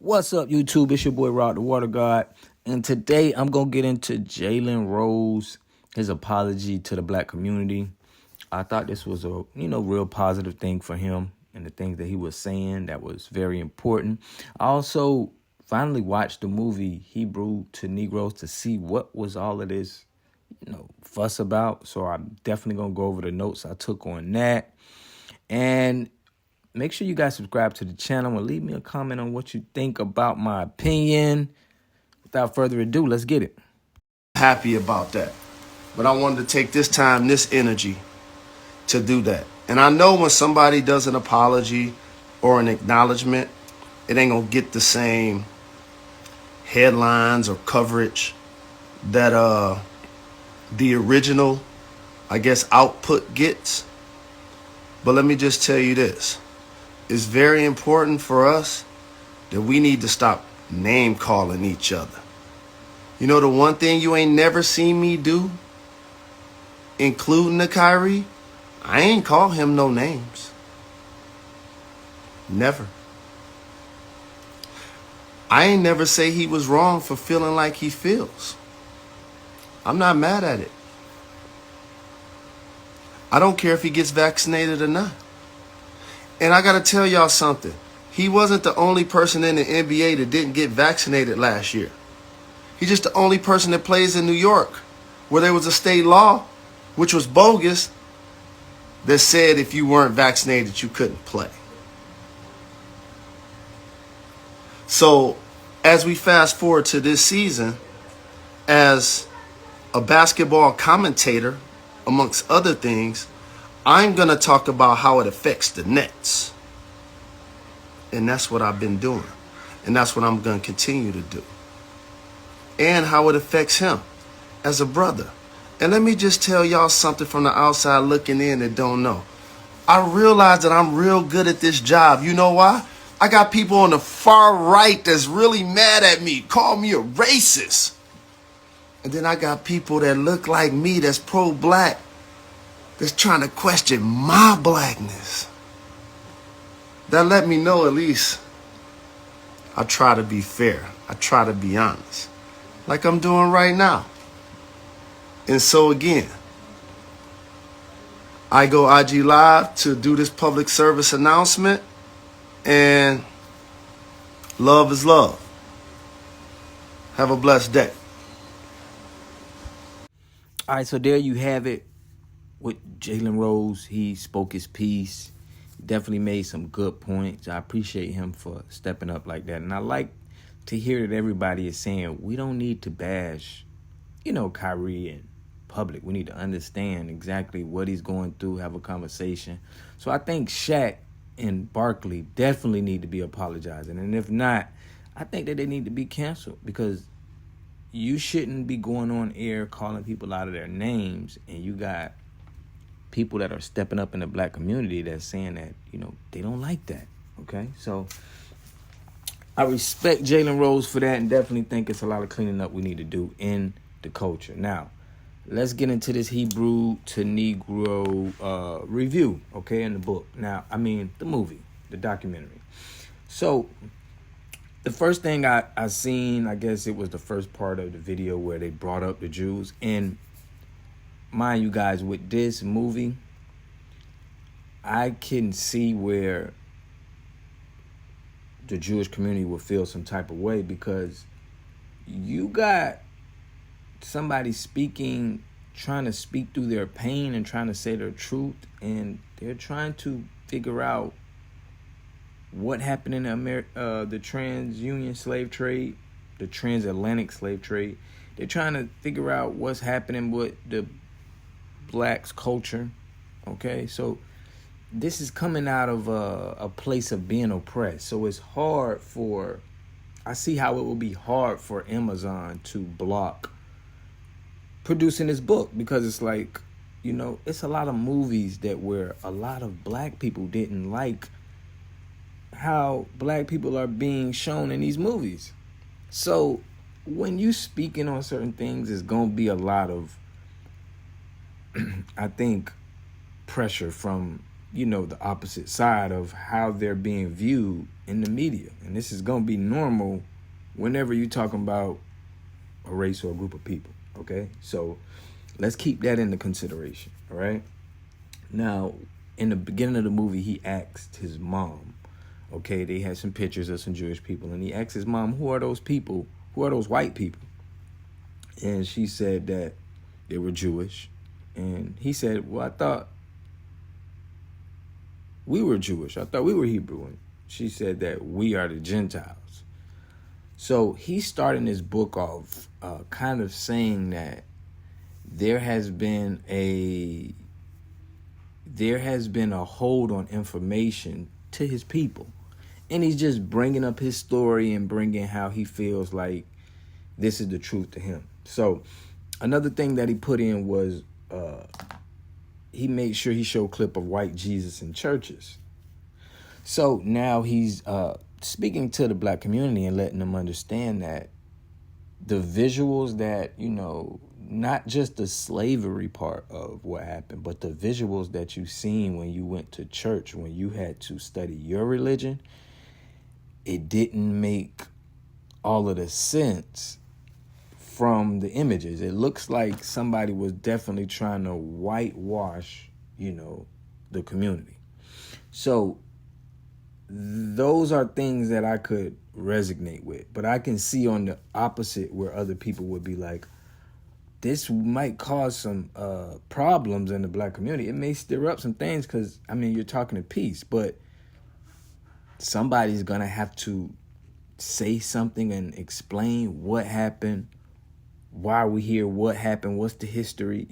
What's up, YouTube? It's your boy Rod the Water God, and today I'm gonna get into Jalen Rose, his apology to the black community. I thought this was a real positive thing for him, and the things that he was saying that was very important. I also finally watched the movie Hebrew to Negroes to see what was all of this fuss about. So I'm definitely gonna go over the notes I took on that, and make sure you guys subscribe to the channel and leave me a comment on what you think about my opinion. Without further ado, let's get it. Happy about that. But I wanted to take this time, this energy to do that. And I know when somebody does an apology or an acknowledgement, it ain't going to get the same headlines or coverage that the original, output gets. But let me just tell you this. It's very important for us that we need to stop name calling each other. You know, the one thing you ain't never seen me do, including the Kyrie, I ain't call him no names. Never. I ain't never say he was wrong for feeling like he feels. I'm not mad at it. I don't care if he gets vaccinated or not. And I got to tell y'all something. He wasn't the only person in the NBA that didn't get vaccinated last year. He's just the only person that plays in New York, where there was a state law, which was bogus, that said if you weren't vaccinated, you couldn't play. So as we fast forward to this season, as a basketball commentator, amongst other things, I'm going to talk about how it affects the Nets. And that's what I've been doing. And that's what I'm going to continue to do. And how it affects him as a brother. And let me just tell y'all something from the outside looking in that don't know. I realize that I'm real good at this job. You know why? I got people on the far right that's really mad at me, call me a racist. And then I got people that look like me that's pro-black, that's trying to question my blackness. That let me know at least I try to be fair. I try to be honest. Like I'm doing right now. And so again, I go IG Live to do this public service announcement, and love is love. Have a blessed day. All right, so there you have it with Jalen Rose. He spoke his piece. Definitely made some good points. I appreciate him for stepping up like that. And I like to hear that everybody is saying we don't need to bash, Kyrie in public. We need to understand exactly what he's going through, have a conversation. So I think Shaq and Barkley definitely need to be apologizing. And if not, I think that they need to be canceled, because you shouldn't be going on air calling people out of their names, and you got people that are stepping up in the black community that's saying that, they don't like that, okay? So I respect Jalen Rose for that, and definitely think it's a lot of cleaning up we need to do in the culture. Now, let's get into this Hebrew to Negro review, okay, in the book. Now, the movie, the documentary. So the first thing I seen, I guess it was the first part of the video where they brought up the Jews. And mind you guys, with this movie, I can see where the Jewish community will feel some type of way, because you got somebody trying to speak through their pain and trying to say their truth, and they're trying to figure out what happened in the trans-union slave trade, the transatlantic slave trade. They're trying to figure out what's happening with the blacks' culture, okay? So this is coming out of a place of being oppressed. So it's hard I see how it will be hard for Amazon to block producing this book, because it's like, it's a lot of movies where a lot of black people didn't like how black people are being shown in these movies. So when you speaking on certain things, it's going to be a lot of, I think, pressure from the opposite side of how they're being viewed in the media. And this is going to be normal whenever you're talking about a race or a group of people, okay? So let's keep that into consideration, all right? Now, in the beginning of the movie, he asked his mom, okay, they had some pictures of some Jewish people, and he asked his mom, who are those people? Who are those white people? And she said that they were Jewish. And he said, well, I thought we were Jewish. I thought we were Hebrew. And she said that we are the Gentiles. So he's starting his book off kind of saying that there has been a hold on information to his people. And he's just bringing up his story and bringing how he feels like this is the truth to him. So another thing that he put in was he made sure he showed a clip of white Jesus in churches. So now he's speaking to the black community and letting them understand that the visuals that, not just the slavery part of what happened, but the visuals that you seen when you went to church, when you had to study your religion, it didn't make all of the sense from the images. It looks like somebody was definitely trying to whitewash, the community. So those are things that I could resonate with. But I can see on the opposite where other people would be like, this might cause some problems in the black community. It may stir up some things because, you're talking to peace. But somebody's going to have to say something and explain what happened, why are we here, what happened, what's the history.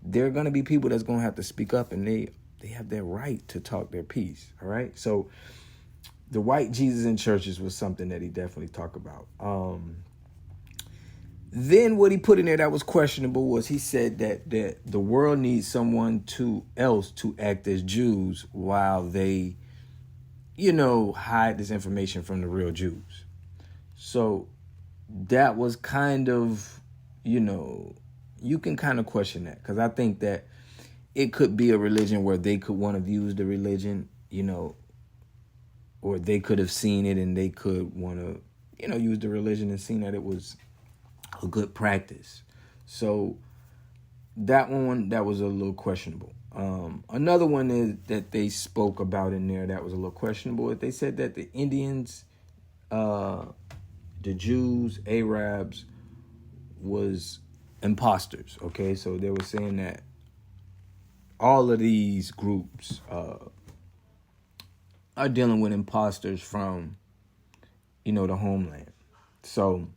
There are going to be people that's going to have to speak up, and they have their right to talk their piece, all right? So the white Jesus in churches was something that he definitely talked about. Then what he put in there that was questionable was he said that the world needs someone else to act as Jews while they, hide this information from the real Jews. So that was kind of, you can kind of question that, because I think that it could be a religion where they could want to use the religion, or they could have seen it and they could want to, use the religion and seen that it was a good practice. So that was a little questionable. Another one is that they spoke about in there that was a little questionable. They said that the Indians, the Jews, Arabs was imposters. Okay, so they were saying that all of these groups are dealing with imposters from, the homeland. So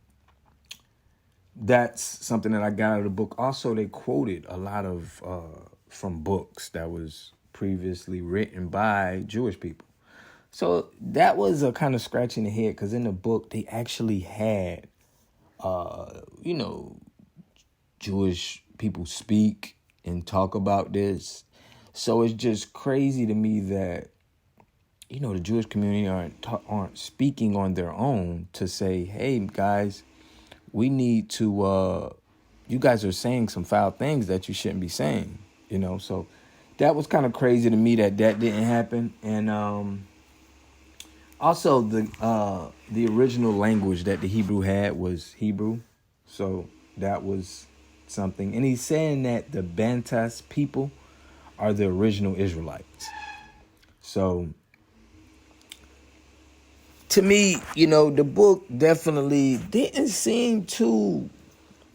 that's something that I got out of the book. Also, they quoted a lot of from books that was previously written by Jewish people. So that was a kind of scratch in the head, because in the book they actually had, Jewish people speak and talk about this. So it's just crazy to me that, the Jewish community aren't speaking on their own to say, hey, guys, we need to, you guys are saying some foul things that you shouldn't be saying, So that was kind of crazy to me that didn't happen. And also the original language that the Hebrew had was Hebrew. So that was something. And he's saying that the Bantus people are the original Israelites. So to me, the book definitely didn't seem too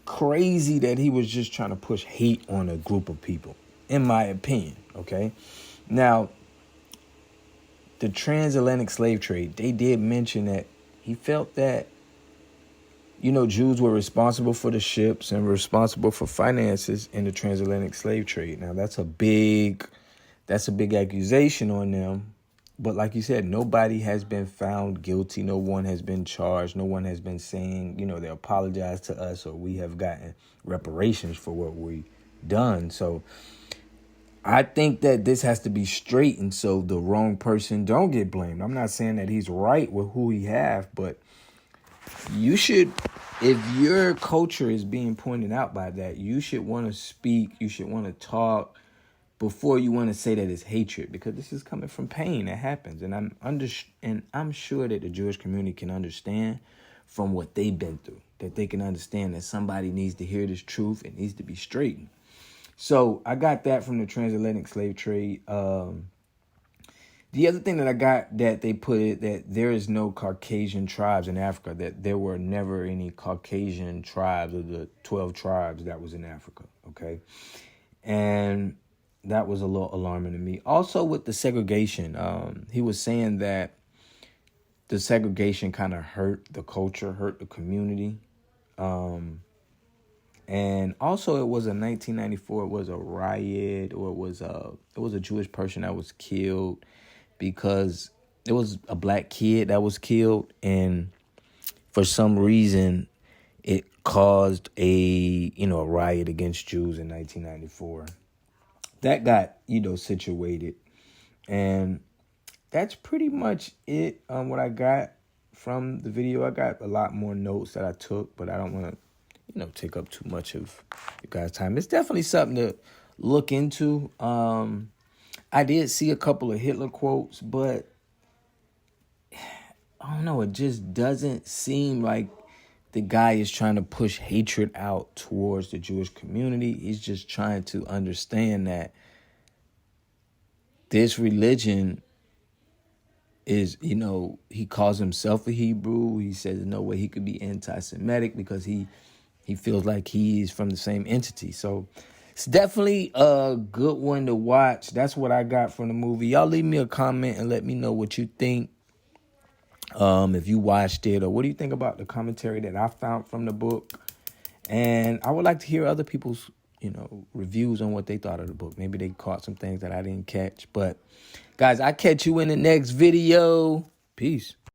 crazy that he was just trying to push hate on a group of people, in my opinion, okay? Now, the transatlantic slave trade, they did mention that he felt that, Jews were responsible for the ships and responsible for finances in the transatlantic slave trade. Now, that's a big accusation on them. But like you said, nobody has been found guilty. No one has been charged. No one has been saying, they apologize to us or we have gotten reparations for what we done. So I think that this has to be straightened so the wrong person don't get blamed. I'm not saying that he's right with who he have, but you should, if your culture is being pointed out by that, you should want to speak. You should want to talk. before you want to say that it's hatred, because this is coming from pain that happens, and I'm sure that the Jewish community can understand from what they've been through, that they can understand that somebody needs to hear this truth and needs to be straightened. So I got that from the transatlantic slave trade. The other thing that I got, that they put it, that there is no Caucasian tribes in Africa, that there were never any Caucasian tribes of the 12 tribes that was in Africa, okay? And that was a little alarming to me. Also with the segregation, he was saying that the segregation kind of hurt the culture, hurt the community. And also it was a 1994, it was a riot, or it was a Jewish person that was killed because it was a black kid that was killed, and for some reason it caused a riot against Jews in 1994. That got, situated. And that's pretty much it on what I got from the video. I got a lot more notes that I took, but I don't want to, take up too much of you guys' time. It's definitely something to look into. I did see a couple of Hitler quotes, but I don't know. It just doesn't seem like the guy is trying to push hatred out towards the Jewish community. He's just trying to understand that this religion is, he calls himself a Hebrew. He says there's no way he could be anti-Semitic because he feels like he's from the same entity. So it's definitely a good one to watch. That's what I got from the movie. Y'all leave me a comment and let me know what you think. If you watched it, or what do you think about the commentary that I found from the book? And I would like to hear other people's, reviews on what they thought of the book. Maybe they caught some things that I didn't catch. But guys, I'll catch you in the next video. Peace.